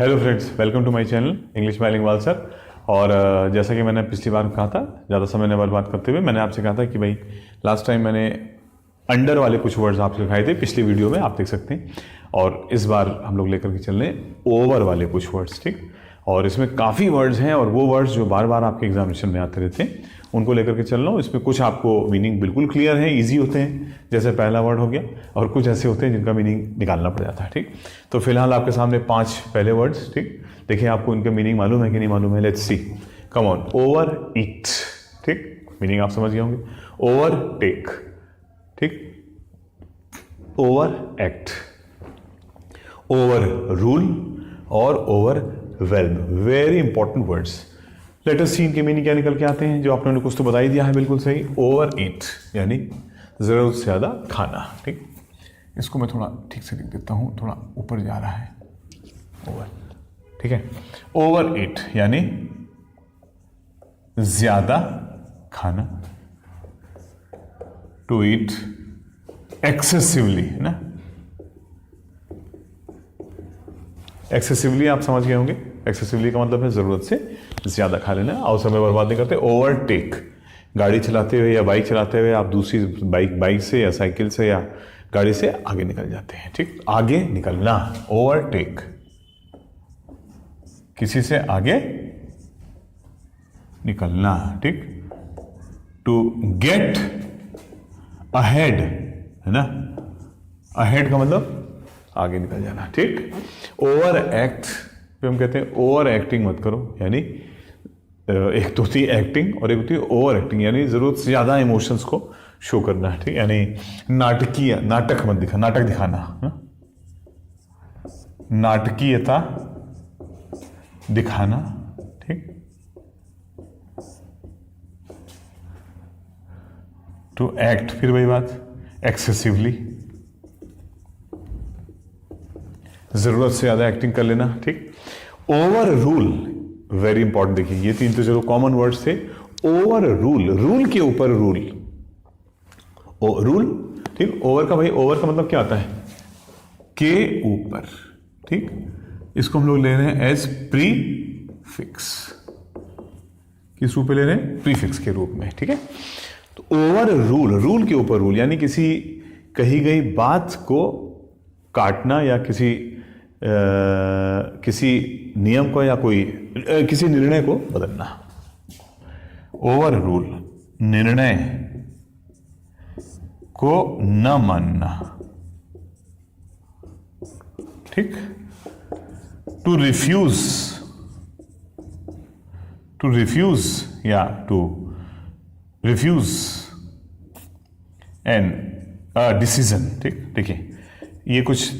Hello friends, welcome to my channel English bilingual sir. और जैसा कि मैंने पिछली बार कहा था, ज़्यादा समय न बर्बाद करते हुए मैंने आपसे कहा था कि भाई लास्ट टाइम मैंने अंडर वाले कुछ वर्ड्स आपसे दिखाए थे पिछली वीडियो में, आप देख सकते हैं। और इस बार हम लोग लेकर के चल रहे हैं ओवर वाले कुछ वर्ड्स, ठीक। और इसमें काफ़ी वर्ड्स हैं और वो वर्ड्स जो बार बार आपके एग्जामिनेशन में आते रहते हैं उनको लेकर के चल रहा हूँ। इसमें कुछ आपको मीनिंग बिल्कुल क्लियर है, इजी होते हैं, जैसे पहला वर्ड हो गया, और कुछ ऐसे होते हैं जिनका मीनिंग निकालना पड़ जाता है, ठीक। तो फिलहाल आपके सामने 5 पहले वर्ड्स, ठीक। देखिए आपको इनका मीनिंग मालूम है कि नहीं मालूम है, let's see. Come on, overeat, ठीक, मीनिंग आप समझ गए होंगे। ओवर टेक, ठीक। ओवर एक्ट, ओवर रूल और overwhelm, very important words. Let us see इनके मीनिंग क्या निकल के आते हैं, जो आपने कुछ तो बता ही दिया है बिल्कुल सही। ओवर ईट यानी जरूरत से ज्यादा खाना, ठीक। इसको मैं थोड़ा ठीक से लिख देता हूं, थोड़ा ऊपर जा रहा है, ओवर, ठीक है। ओवर ईट यानी ज्यादा खाना, टू ईट एक्सेसिवली, है ना। एक्सेसिवली आप समझ गए होंगे, एक्सेसिवली का मतलब है जरूरत से ज्यादा खा लेना और समय बर्बाद नहीं करते। ओवरटेक, गाड़ी चलाते हुए या बाइक चलाते हुए आप दूसरी बाइक से या साइकिल से या गाड़ी से आगे निकल जाते हैं, ठीक। आगे निकलना, ओवरटेक, किसी से आगे निकलना, ठीक। टू गेट अहेड, है ना, अहेड का मतलब आगे निकल जाना, ठीक। ओवर एक्ट पे हम कहते हैं ओवर एक्टिंग मत करो, यानी एक तो होती है एक्टिंग और एक होती है ओवर एक्टिंग, यानी जरूरत से ज्यादा इमोशंस को शो करना, ठीक। यानी नाटक मत दिखा, नाटक दिखाना, नाटकीयता दिखाना, ठीक। टू एक्ट, फिर वही बात, एक्सेसिवली, जरूरत से ज्यादा एक्टिंग कर लेना, ठीक। ओवर रूल, वेरी इंपॉर्टेंट, देखिए ये 3 तो चलो कॉमन वर्ड्स थे। ओवर रूल, रूल के ऊपर रूल, रूल, ठीक। ओवर का भाई, ओवर का मतलब क्या आता है, के ऊपर, ठीक। इसको हम लोग ले रहे हैं एज प्री फिक्स, किस रूप में ले रहे हैं, प्रीफिक्स के रूप में, ठीक है। तो ओवर रूल, रूल के ऊपर रूल, यानी किसी कही गई बात को काटना या किसी नियम को या किसी निर्णय को बदलना। ओवर रूल, निर्णय को न मानना, ठीक। टू रिफ्यूज, या टू रिफ्यूज एन डिसीजन, ठीक। देखिए ये कुछ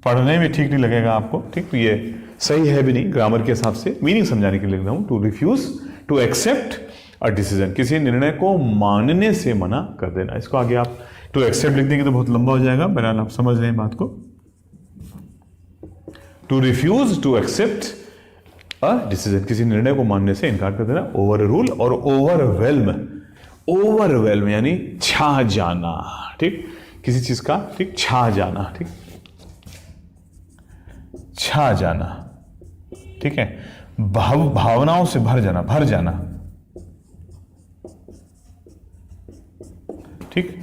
पढ़ने में ठीक नहीं लगेगा आपको, ठीक। तो ये सही है भी नहीं, ग्रामर के हिसाब से मीनिंग समझाने के लिए लिख रहा हूं। To refuse to accept a decision, किसी निर्णय को मानने से मना कर देना। इसको आगे आप टू एक्सेप्ट लिख देंगे तो बहुत लंबा हो जाएगा, बहरहाल आप समझ रहे हैं बात को। To refuse to accept a decision, किसी निर्णय को मानने से इनकार कर देना। ओवर रूल और ओवरवेल्म, ओवरवेल्म यानी छा जाना, ठीक। किसी चीज का, ठीक, छा जाना, ठीक, छा जाना, ठीक है। भावनाओं से भर जाना, ठीक।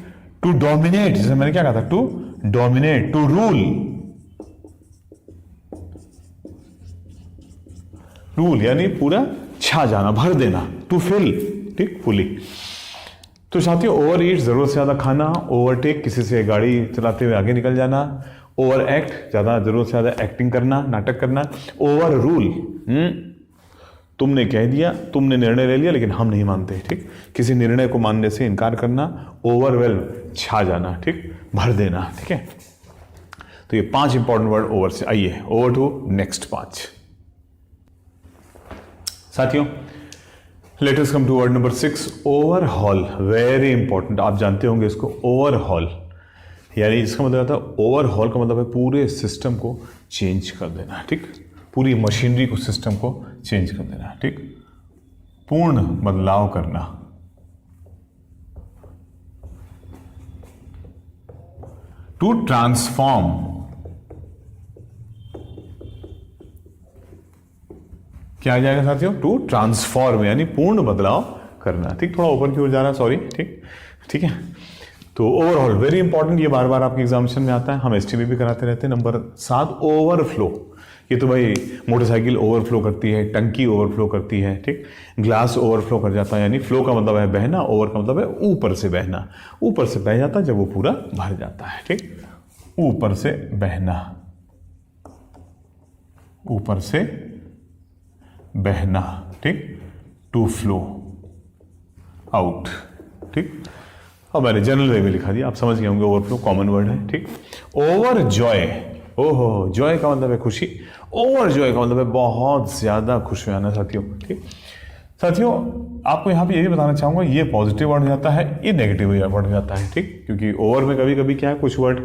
टू डोमिनेट, जैसे मैंने क्या कहा था, to dominate, to rule, rule यानी पूरा छा जाना, भर देना, टू फिल, ठीक, फुली। तो साथियों, ओवर ईट, जरूरत से ज्यादा खाना। ओवरटेक, किसी से गाड़ी चलाते हुए आगे निकल जाना। ओवर एक्ट, ज्यादा जरूरत से ज्यादा एक्टिंग करना, नाटक करना। ओवर रूल, तुमने कह दिया, तुमने निर्णय ले लिया लेकिन हम नहीं मानते, ठीक। किसी निर्णय को मानने से इनकार करना। ओवरवेल्म, छा जाना, ठीक, भर देना, ठीक है। तो ये 5 इंपॉर्टेंट वर्ड ओवर से। आइए ओवर टू नेक्स्ट 5 साथियों। Let us come to word number 6, overhaul, very important. आप जानते होंगे इसको, ओवरहॉल यानी इसका मतलब आता है, ओवरहॉल का मतलब है पूरे सिस्टम को चेंज कर देना, ठीक। पूरी मशीनरी को, सिस्टम को चेंज कर देना, ठीक, पूर्ण बदलाव करना। टू ट्रांसफॉर्म, क्या आ जाएगा साथियों? टू ट्रांसफॉर्म, यानी पूर्ण बदलाव करना। ठीक, थोड़ा ऊपर की ओर जा रहा है, सॉरी। ठीक, ठीक है। तो ओवरऑल वेरी इंपॉर्टेंट, ये बार बार आपके एग्जामिनेशन में आता है, हम एसटीबी भी कराते रहते हैं। Number 7 overflow. ये तो भाई मोटरसाइकिल ओवरफ्लो करती है, टंकी ओवरफ्लो करती है। ठीक, ग्लास ओवरफ्लो कर जाता है, यानी फ्लो का मतलब है बहना, ओवर का मतलब है ऊपर से बहना। ऊपर से बह जाता है जब वो पूरा भर जाता है। ठीक, ऊपर से बहना, ऊपर से बहना। ठीक, टू फ्लो आउट। ठीक, अब मैंने जनरल वे में लिखा दिया, आप समझ गए होंगे, ओवरफ्लो कॉमन वर्ड है। ठीक, ओवर जॉय, ओहो, जॉय का मतलब है खुशी, ओवर जॉय का मतलब है बहुत ज्यादा खुश हो जाना साथियों। ठीक, साथियों आपको यहां पे ये भी बताना चाहूंगा, ये पॉजिटिव वर्ड हो जाता है, ये नेगेटिव वर्ड हो जाता है। ठीक, क्योंकि ओवर में कभी कभी क्या है, कुछ वर्ड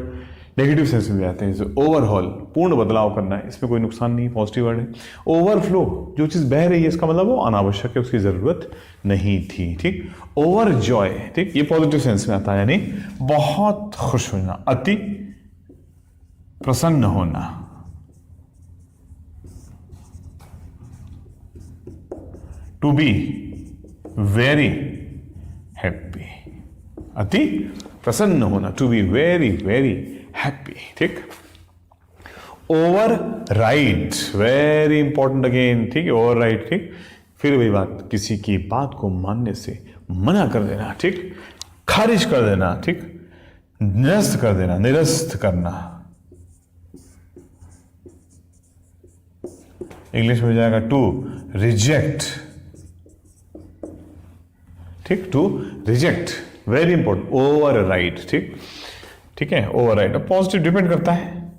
नेगेटिव सेंस में आते हैं। ओवरऑल पूर्ण बदलाव करना है, इसमें कोई नुकसान नहीं, पॉजिटिव वर्ड है। ओवरफ्लो, जो चीज बह रही है इसका मतलब वो अनावश्यक है, उसकी जरूरत नहीं थी। ठीक, ओवर जॉय, ठीक, ये पॉजिटिव सेंस में आता है, यानी बहुत खुश होना, अति प्रसन्न होना। टू बी वेरी हैप्पी, अति प्रसन्न होना, to be very very happy. ठीक, overwrite, very important again. ठीक है, ओवर राइट। ठीक, फिर वही बात, किसी की बात को मानने से मना कर देना। ठीक, खारिज कर देना। ठीक, निरस्त कर देना, निरस्त करना। इंग्लिश में जाएगा टू रिजेक्ट। ठीक, to reject, very important, overwrite. ठीक, ठीक है, ओवर राइट। अब पॉजिटिव डिपेंड करता है,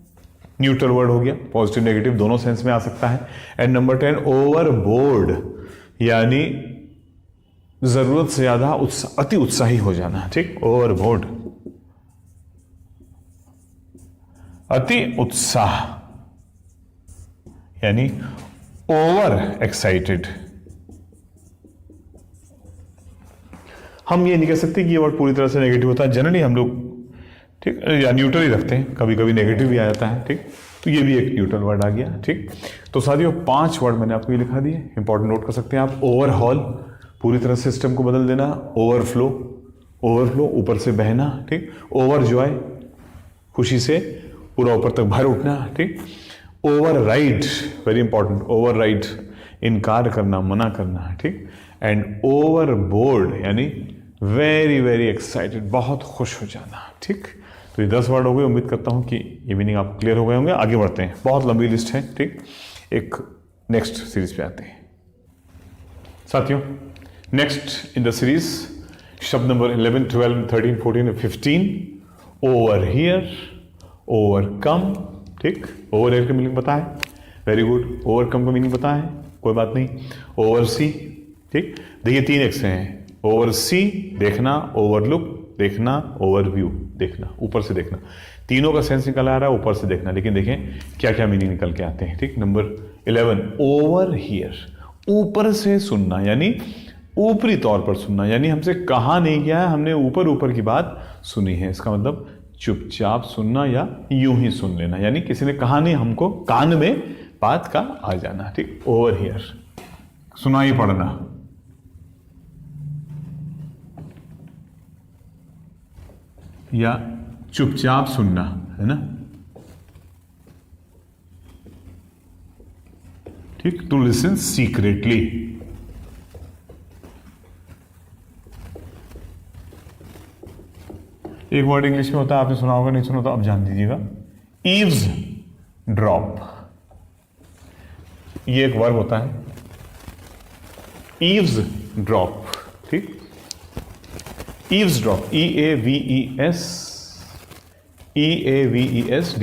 न्यूट्रल वर्ड हो गया, पॉजिटिव नेगेटिव दोनों सेंस में आ सकता है। एंड नंबर 10 ओवर बोर्ड, यानी जरूरत से ज्यादा अति उत्साही हो जाना। ठीक, ओवर बोर्ड, अति उत्साह, यानी ओवर एक्साइटेड। हम ये नहीं कह सकते कि ये वर्ड पूरी तरह से नेगेटिव होता है, जनरली हम लोग ठीक या न्यूट्रल ही रखते हैं, कभी कभी नेगेटिव भी आ जाता है। ठीक, तो ये भी एक न्यूट्रल वर्ड आ गया। ठीक, तो साथियों 5 वर्ड मैंने आपको ये लिखा दिए, इंपॉर्टेंट नोट कर सकते हैं आप। ओवरहॉल, पूरी तरह सिस्टम को बदल देना। ओवरफ्लो, ओवरफ्लो ऊपर से बहना। ठीक, ओवर जॉय, खुशी से पूरा ऊपर तक भर उठना। ठीक, over ride, very important, over ride, इनकार करना, मना करना। ठीक, एंड ओवर बोर्ड, यानी वेरी वेरी एक्साइटेड, बहुत खुश हो जाना। ठीक, तो ये 10 वर्ड हो गए, उम्मीद करता हूँ कि ये मीनिंग आपको क्लियर हो गए होंगे। आगे बढ़ते हैं, बहुत लंबी लिस्ट है। ठीक, एक नेक्स्ट सीरीज पे आते हैं साथियों। नेक्स्ट इन द सीरीज शब्द नंबर 11, 12, 13, 14 और 15, ओवर हियर, ओवरकम। ठीक, ओवर हियर का मीनिंग पता है, वेरी गुड। ओवरकम का मीनिंग पता है, कोई बात नहीं। ओवरसी, ठीक, देखिए 3 एक्स हैं, ओवरसी देखना, ओवरलुक देखना, ओवरव्यू देखना, ऊपर से देखना। तीनों का सेंस निकल आ रहा है ऊपर से देखना, लेकिन देखें क्या क्या मीनिंग निकल के आते हैं। ठीक, नंबर 11 ओवर हियर, ऊपर से सुनना, यानी ऊपरी तौर पर सुनना, यानी हमसे कहा नहीं गया है, हमने ऊपर ऊपर की बात सुनी है। इसका मतलब चुपचाप सुनना या यूं ही सुन लेना, यानी किसी ने कहा नहीं, हमको कान में बात का आ जाना। ठीक, ओवर हियर, सुनाई पड़ना। या चुपचाप सुनना, है ना। ठीक, टू लिसन सीक्रेटली। एक वर्ड इंग्लिश में होता है, आपने सुना होगा, नहीं सुना तो आप जान दीजिएगा, ईव्स ड्रॉप। ये एक वर्ब होता है, ईव्स ड्रॉप। ठीक, ईव्स ड्रॉप, EAVES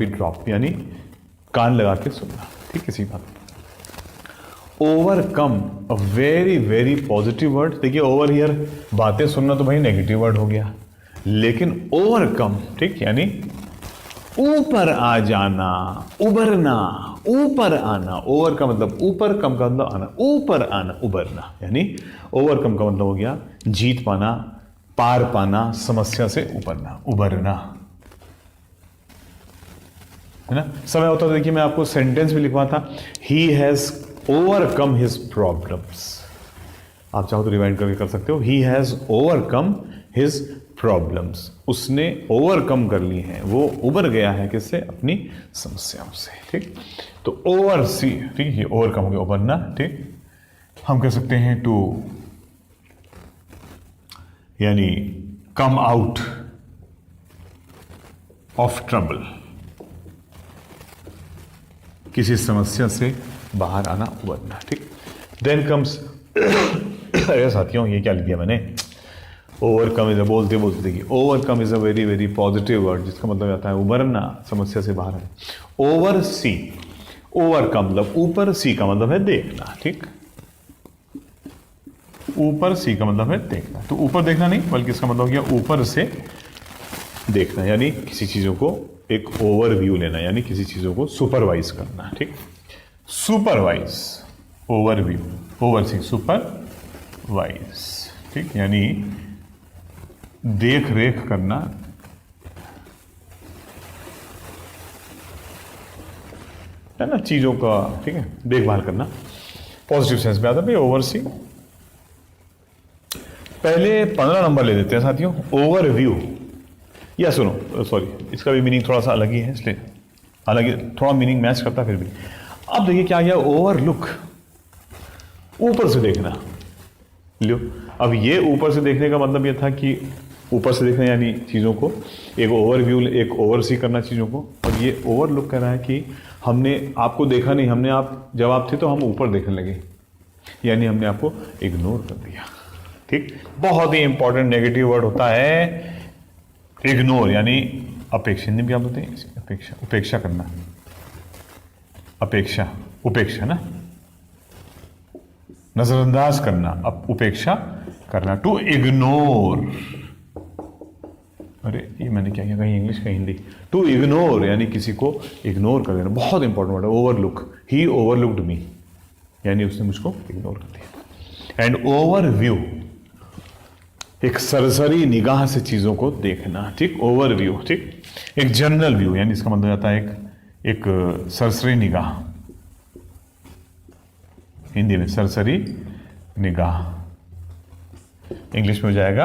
ड्रॉप, यानी कान लगा के सुनना। ठीक, किसी बात। Overcome, a very very positive word. देखिए ओवर हियर बातें सुनना तो भाई नेगेटिव वर्ड हो गया, लेकिन ओवरकम, ठीक, यानी ऊपर आ जाना, उबरना, ऊपर आना। ओवर का मतलब ऊपर, कम का मतलब आना, ऊपर आना, उबरना, यानी ओवरकम का मतलब हो गया जीत पाना, पार पाना, समस्या से उबरना, उबरना, है ना। समय होता तो देखिए मैं आपको सेंटेंस भी लिखवा था, he has overcome his problems. आप चाहो तो रिवाइंड करके कर सकते हो, he has overcome his problems, उसने ओवरकम कर ली है, वो उबर गया है किससे, अपनी समस्याओं से। ठीक, तो ओवर सी, ठीक, ये ओवरकम हो गया, उबरना। ठीक, हम कह सकते हैं टू यानी कम आउट ऑफ ट्रबल, किसी समस्या से बाहर आना, उबरना। ठीक, देन कम्स अरे साथियों ये क्या लिख दिया मैंने, ओवरकम इज, बोलते बोलते देखिए, overcome is a very very positive word, जिसका मतलब आता है उबरना, समस्या से बाहर आना। ओवर सी, ओवर का मतलब ऊपर, सी का मतलब है देखना। ठीक, ऊपर, सी का मतलब है देखना, तो ऊपर देखना नहीं बल्कि इसका मतलब हो गया ऊपर से देखना, यानी किसी चीजों को एक ओवरव्यू लेना, यानी किसी चीजों को सुपरवाइज करना। ठीक, सुपरवाइज, ओवरव्यू, ओवरसी, सुपरवाइज। ठीक, यानी देख रेख करना, है ना, चीजों का, ठीक है, देखभाल करना, पॉजिटिव सेंस में आता है भाई ओवरसी। पहले 15 नंबर ले लेते हैं साथियों, ओवरव्यू, या सुनो सॉरी, इसका भी मीनिंग थोड़ा सा अलग ही है, इसलिए हालांकि थोड़ा मीनिंग मैच करता फिर भी। अब देखिए क्या गया, ओवरलुक, ऊपर से देखना। लो, अब ये ऊपर से देखने का मतलब ये था कि ऊपर से देखना यानी चीज़ों को एक ओवरव्यू, एक ओवरसी करना चीज़ों को, और ये ओवरलुक कह रहा है कि हमने आपको देखा नहीं, हमने आप जब आप थे तो हम ऊपर देखने लगे, यानी हमने आपको इग्नोर कर दिया। ठीक, बहुत ही इंपॉर्टेंट नेगेटिव वर्ड होता है इग्नोर, यानी अपेक्षा, हिंदी में क्या बोलते हैं, अपेक्षा, उपेक्षा करना, अपेक्षा, उपेक्षा ना, नजरअंदाज करना, अब उपेक्षा करना, टू इग्नोर। अरे ये मैंने क्या किया, कहीं इंग्लिश कहीं हिंदी, टू इग्नोर यानी किसी को इग्नोर कर देना, बहुत इंपॉर्टेंट वर्ड है। ओवरलुक, ही ओवरलुक्ड मी, यानी उसने मुझको इग्नोर कर दिया। एंड ओवरव्यू, एक सरसरी निगाह से चीजों को देखना। ठीक, ओवरव्यू। ठीक, एक जनरल व्यू, यानी इसका मतलब आता है एक सरसरी निगाह, हिंदी में सरसरी निगाह, इंग्लिश में हो जाएगा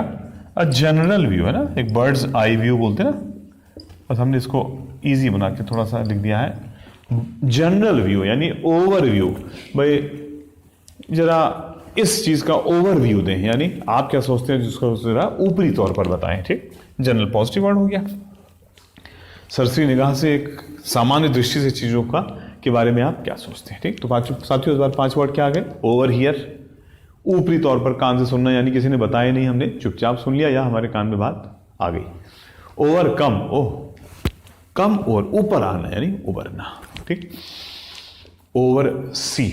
अ जनरल व्यू, है ना, एक बर्ड्स आई व्यू बोलते हैं ना, बस हमने इसको इजी बना के थोड़ा सा लिख दिया है जनरल व्यू, यानी ओवरव्यू। भाई जरा इस चीज का ओवरव्यू दें, यानी आप क्या सोचते हैं जिसको जरा ऊपरी तौर पर बताएं। ठीक, जनरल पॉजिटिव वर्ड हो गया। सरसरी निगाह से, एक सामान्य दृष्टि से चीजों का के बारे में आप क्या सोचते हैं। ठीक, तो साथियों इस बार 5 वर्ड क्या आ गए, ओवर हियर, ऊपरी तौर पर कान से सुनना, यानी किसी ने बताया नहीं, हमने चुपचाप सुन लिया या हमारे कान में बात आ गई। ओवरकम, ओह कम, और ऊपर आना यानी उबरना। ठीक, ओवर सी,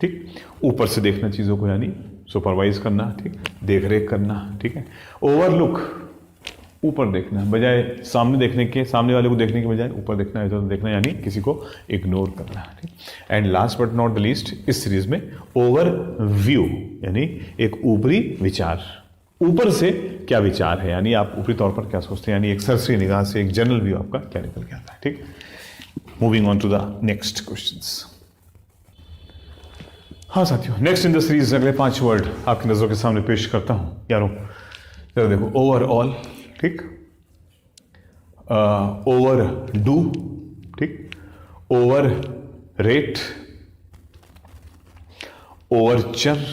ठीक, ऊपर से देखना चीजों को यानी सुपरवाइज करना। ठीक, देख रेख करना। ठीक है, ओवरलुक, ऊपर देखना, बजाय सामने देखने के, सामने वाले को देखने के बजाय ऊपर देखना, इधर देखना, यानी किसी को इग्नोर करना। ठीक, and last but not the least इस सीरीज में ओवर व्यू, यानी एक ऊपरी विचार, ऊपर से क्या विचार है, यानी आप ऊपरी तौर पर क्या सोचते हैं, यानी एक सरसरी निगाह से एक जनरल व्यू आपका क्या निकल के आता है। ठीक, moving on to the next questions. हाँ साथियों, नेक्स्ट इन द सीरीज अगले 5 वर्ड आपकी नजरों के सामने पेश करता हूं यारों। जरा देखो, ओवरऑल, ठीक, ओवर डू, ठीक, over rate, Overture,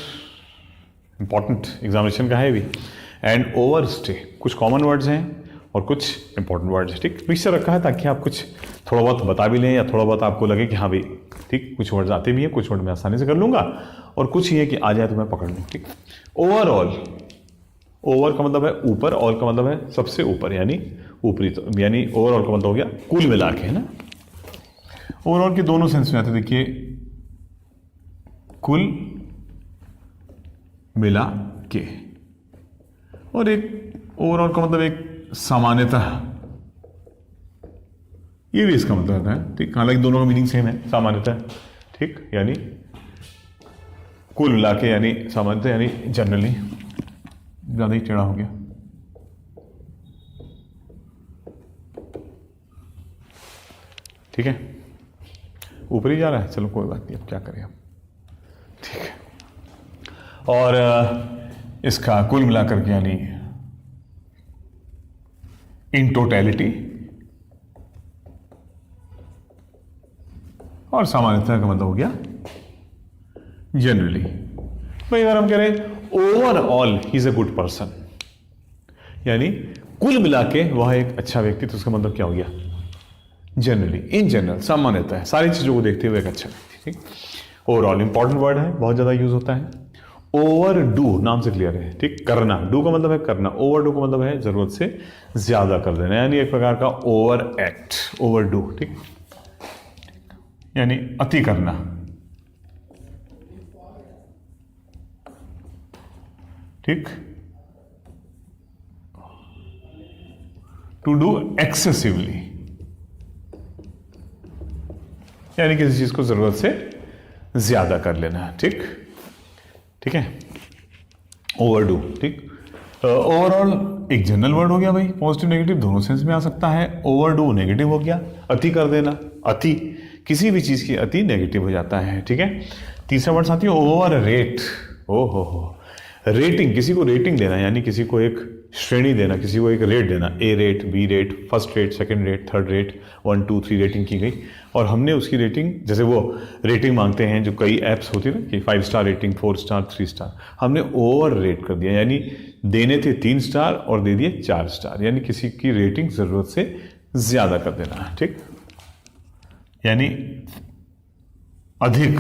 important examination का है भी, एंड ओवर स्टे। कुछ कॉमन वर्ड्स हैं और कुछ इंपॉर्टेंट वर्ड्स हैं। ठीक, मिक्सचर रखा है ताकि आप कुछ थोड़ा बहुत बता भी लें, या थोड़ा बहुत आपको लगे कि हाँ भाई ठीक, कुछ वर्ड्स आते भी हैं, कुछ वर्ड मैं आसानी से कर लूंगा, और कुछ ही है कि आ जाए तो मैं पकड़ लूँ। ठीक, ओवरऑल, ओवर का मतलब है ऊपर, ऑल का मतलब है सबसे ऊपर, यानी ऊपरी, तो यानी ओवरऑल का मतलब हो गया कुल मिला के, है ना। ओवरऑल के दोनों सेंस में आते, देखिए कुल मिला के, और एक ओवरऑल का मतलब एक सामान्यतः, ये भी इसका मतलब आता है। ठीक, हालांकि दोनों का मीनिंग सेम है, सामान्यतः। ठीक, यानी कुल मिला के, यानी सामान्यतः, यानी जनरली, ज्यादा ही टेढ़ा हो गया। ठीक है, ऊपर ही जा रहा है, चलो कोई बात नहीं, अब क्या करें हम, ठीक है। और इसका कुल मिलाकर के यानी इन टोटैलिटी और सामान्यतः का मतलब हो गया जनरली। भाई अगर हम कह रहे हैं overall he is a good person, यानी कुल मिला के वह एक अच्छा व्यक्ति, तो उसका मतलब क्या हो गया जनरली, इन जनरल, सामान्यतः सारी चीजों को देखते हुए एक अच्छा व्यक्ति, ठीक। ओवरऑल इंपॉर्टेंट वर्ड है, बहुत ज्यादा यूज होता है। ओवर डू नाम से क्लियर है, ठीक। करना, डू का मतलब है करना, ओवर डू का मतलब है जरूरत से ज्यादा कर देना, यानी एक प्रकार का ओवर एक्ट, ओवर डू, ठीक, यानी अति करना, ठीक। टू डू एक्सेसिवली, यानी किसी चीज को जरूरत से ज्यादा कर लेना, ठीक, ठीक है। ओवरडू, ठीक। ओवरऑल एक जनरल वर्ड हो गया भाई, पॉजिटिव नेगेटिव दोनों सेंस में आ सकता है। ओवरडू नेगेटिव हो गया, अति कर देना, अति, किसी भी चीज की अति नेगेटिव हो जाता है, ठीक है। तीसरा वर्ड साथी ओवर रेट, ओ हो, रेटिंग, किसी को रेटिंग देना, यानी किसी को एक श्रेणी देना, किसी को एक रेट देना, A rate, B rate, first rate, second rate, third rate, 1 2 3 rating की गई और हमने उसकी रेटिंग, जैसे वो रेटिंग मांगते हैं जो कई ऐप्स होती है ना कि 5 स्टार रेटिंग, 4 स्टार, 3 स्टार, हमने ओवर रेट कर दिया, यानी देने थे 3 स्टार और दे दिए 4 स्टार, यानी किसी की रेटिंग जरूरत से ज्यादा कर देना, ठीक, यानी अधिक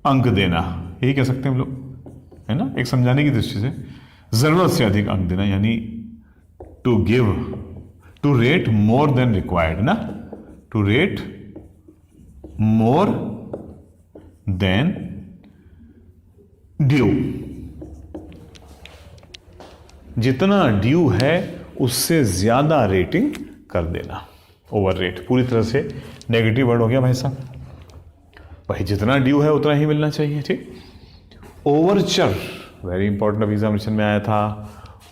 अंक देना, यही कह सकते हैं हम लोग, है ना, एक समझाने की दृष्टि से, जरूरत से अधिक अंक देना, यानी to give, to rate more than required ना, to rate more than due, जितना ड्यू है उससे ज्यादा रेटिंग कर देना, ओवर रेट, पूरी तरह से नेगेटिव वर्ड हो गया भाई साहब। भाई जितना ड्यू है उतना ही मिलना चाहिए, ठीक। ओवरचर, वेरी इंपॉर्टेंट, अभी एग्जामिनेशन में आया था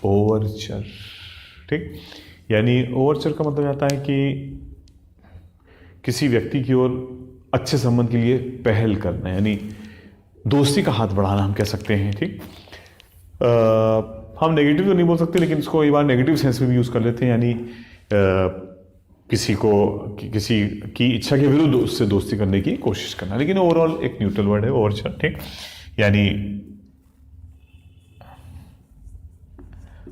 ओवरचर, ठीक, यानी ओवरचर का मतलब आता है कि किसी व्यक्ति की ओर अच्छे संबंध के लिए पहल करना, यानी दोस्ती का हाथ बढ़ाना हम कह सकते हैं, ठीक। हम नेगेटिव तो नहीं बोल सकते, लेकिन इसको एक बार नेगेटिव सेंस में भी यूज कर लेते हैं, यानी किसी को किसी की इच्छा के विरुद्ध उससे दोस्ती करने की कोशिश करना, लेकिन ओवरऑल एक न्यूट्रल वर्ड है ओवरचर, ठीक, यानी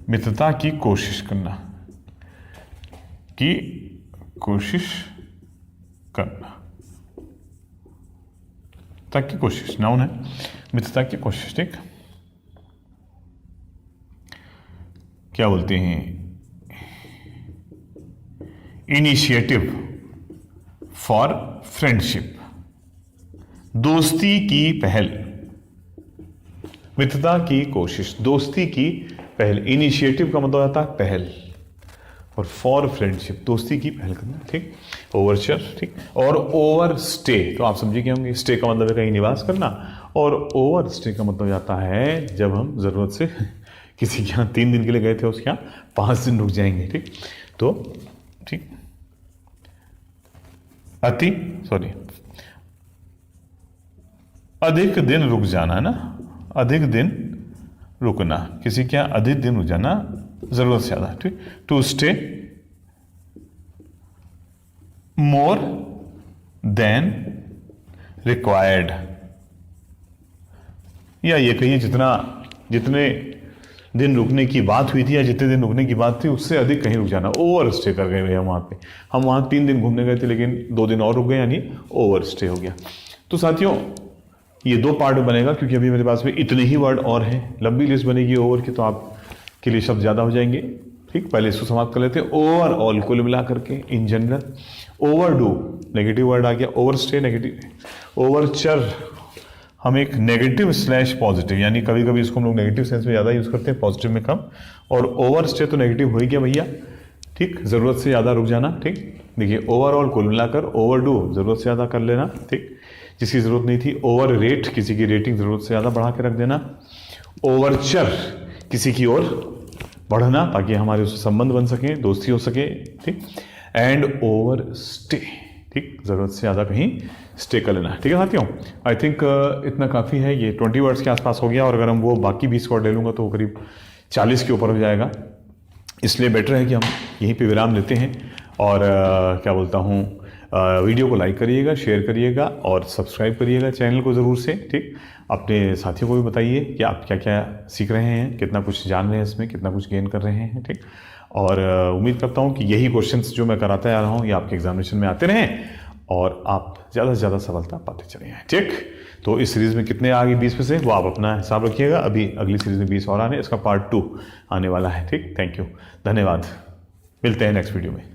मित्रता की कोशिश करना, की कोशिश करना, मित्रता की कोशिश नाउन है, मित्रता की कोशिश, ठीक। क्या बोलते हैं, इनिशिएटिव फॉर फ्रेंडशिप, दोस्ती की पहल, मित्रता की कोशिश, दोस्ती की पहल, इनिशिएटिव का मतलब आता है पहल, और फॉर फ्रेंडशिप दोस्ती की पहल करना, ठीक। ओवरचर, ठीक। और ओवर स्टे तो आप समझे क्या होंगे, स्टे का मतलब है कहीं निवास करना, और ओवर स्टे का मतलब आता है जब हम जरूरत से किसी के यहाँ 3 दिन के लिए गए थे, उसके यहाँ 5 दिन रुक जाएंगे, ठीक। तो ठीक, अधिक दिन रुक जाना ना, अधिक दिन रुकना, किसी के यहाँ अधिक दिन रुक जाना, जरूरत से ज्यादा, ठीक। To stay more than required, या ये कहिए जितने दिन रुकने की बात हुई थी या जितने दिन रुकने की बात थी उससे अधिक कहीं रुक जाना, ओवर स्टे कर गए हम वहाँ पे, हम वहाँ 3 दिन घूमने गए थे लेकिन 2 दिन और रुक गए, यानी ओवर स्टे हो गया। तो साथियों ये 2 पार्ट बनेगा, क्योंकि अभी मेरे पास में इतने ही वर्ड और हैं, लंबी लिस्ट बनेगी ओवर की, तो आपके लिए शब्द ज़्यादा हो जाएंगे, ठीक। पहले इसको समाप्त कर लेते हैं, ओवरऑल कुल मिला करके, in general, overdo negative word आ गया, ओवर स्टे नेगेटिव, ओवरचर हम एक नेगेटिव स्लैश पॉजिटिव, यानी कभी कभी इसको हम लोग नेगेटिव सेंस में ज़्यादा यूज़ करते हैं, पॉजिटिव में कम, और ओवर स्टे तो नेगेटिव हो ही गया भैया, ठीक, ज़रूरत से ज़्यादा रुक जाना, ठीक। देखिए ओवरऑल कुल मिलाकर, ओवरडू ज़रूरत से ज़्यादा कर लेना, ठीक, जिसकी ज़रूरत नहीं थी, ओवर रेट किसी की रेटिंग ज़रूरत से ज़्यादा बढ़ा के रख देना, ओवरचर किसी की ओर बढ़ना ताकि हमारे उससे संबंध बन सके, दोस्ती हो सके, ठीक, एंड ओवर स्टे ठीक, ज़रूरत से ज़्यादा कहीं स्टे कर लेना, ठीक है साथियों। आई थिंक इतना काफ़ी है, ये 20 वर्ड्स के आसपास हो गया, और अगर हम वो बाकी 20 वर्ड ले लूँगा तो करीब 40 के ऊपर हो जाएगा। इसलिए बेटर है कि हम यहीं पे विराम लेते हैं, और क्या बोलता हूँ, वीडियो को लाइक करिएगा, शेयर करिएगा और सब्सक्राइब करिएगा चैनल को ज़रूर से, ठीक। अपने साथियों को भी बताइए कि आप क्या क्या सीख रहे हैं, कितना कुछ जान रहे हैं इसमें, कितना कुछ गेन कर रहे हैं, ठीक। और उम्मीद करता हूँ कि यही क्वेश्चंस जो मैं कराता आ रहा हूँ ये आपके एग्जामिनेशन में आते रहें और आप ज़्यादा से ज़्यादा सफलता पाते चले जाएँ, ठीक। तो इस सीरीज़ में कितने आ गए 20 में से, वो आप अपना हिसाब रखिएगा। अभी अगली सीरीज़ में 20 और आने, इसका पार्ट 2 आने वाला है, ठीक। थैंक यू, धन्यवाद, मिलते हैं नेक्स्ट वीडियो में।